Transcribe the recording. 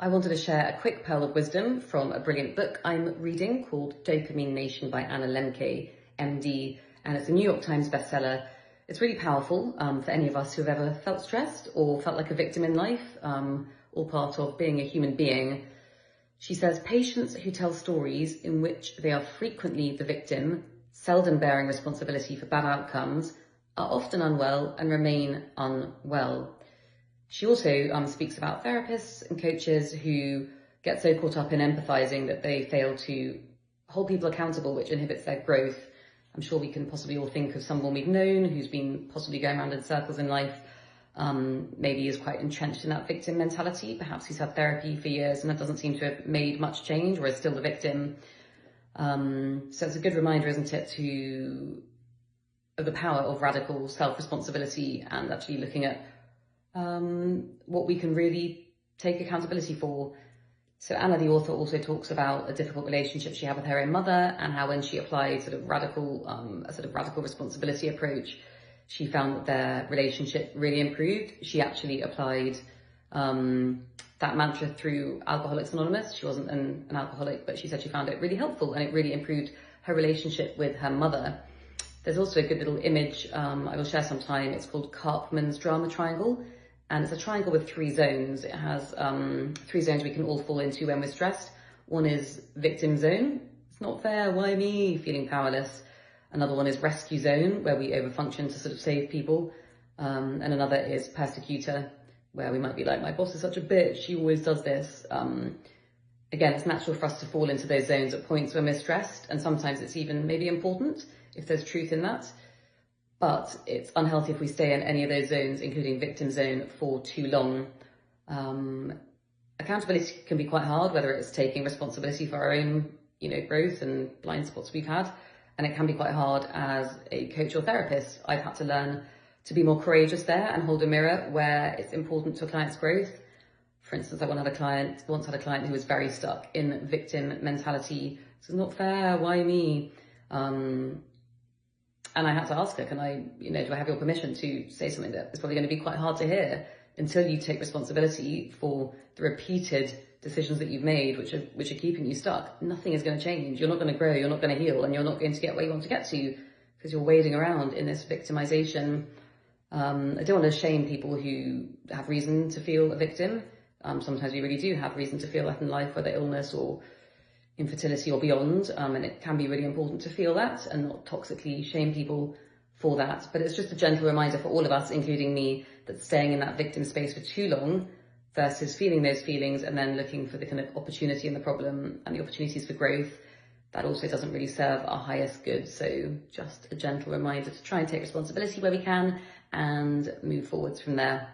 I wanted to share a quick pearl of wisdom from a brilliant book I'm reading called Dopamine Nation by Anna Lemke, MD, and it's a New York Times bestseller. It's really powerful for any of us who've ever felt stressed or felt like a victim in life, all part of being a human being. She says, patients who tell stories in which they are frequently the victim, seldom bearing responsibility for bad outcomes, are often unwell and remain unwell. She also speaks about therapists and coaches who get so caught up in empathizing that they fail to hold people accountable, which inhibits their growth. I'm sure we can possibly all think of someone we've known who's been possibly going around in circles in life, maybe is quite entrenched in that victim mentality. Perhaps he's had therapy for years and that doesn't seem to have made much change, or is still the victim. So it's a good reminder, isn't it, of the power of radical self-responsibility and actually looking at what we can really take accountability for. So Anna, the author, also talks about a difficult relationship she had with her own mother, and how when she applied a sort of radical responsibility approach, she found that their relationship really improved. She actually applied that mantra through Alcoholics Anonymous. She wasn't an alcoholic, but she said she found it really helpful and it really improved her relationship with her mother. There's also a good little image I will share sometime. It's called Karpman's Drama Triangle, and it's a triangle with 3 zones. It has 3 zones we can all fall into when we're stressed. One is victim zone. It's not fair, why me? Feeling powerless. Another one is rescue zone, where we overfunction to sort of save people. And another is persecutor, where we might be like, my boss is such a bitch, she always does this. Again, it's natural for us to fall into those zones at points when we're stressed, and sometimes it's even maybe important if there's truth in that. But it's unhealthy if we stay in any of those zones, including victim zone, for too long. Accountability can be quite hard, whether it's taking responsibility for our own, growth and blind spots we've had. And it can be quite hard as a coach or therapist. I've had to learn to be more courageous there and hold a mirror where it's important to a client's growth. For instance, I once had a client who was very stuck in victim mentality. It's not fair, why me? And I had to ask her, do I have your permission to say something that is probably going to be quite hard to hear, until you take responsibility for the repeated decisions that you've made, which are keeping you stuck. Nothing is going to change. You're not going to grow, you're not going to heal, and you're not going to get where you want to get to because you're wading around in this victimization. I don't want to shame people who have reason to feel a victim. Sometimes we really do have reason to feel that in life, whether illness or infertility or beyond, and it can be really important to feel that and not toxically shame people for that. But it's just a gentle reminder for all of us, including me, that staying in that victim space for too long versus feeling those feelings and then looking for the kind of opportunity in the problem and the opportunities for growth, that also doesn't really serve our highest good. So just a gentle reminder to try and take responsibility where we can and move forwards from there.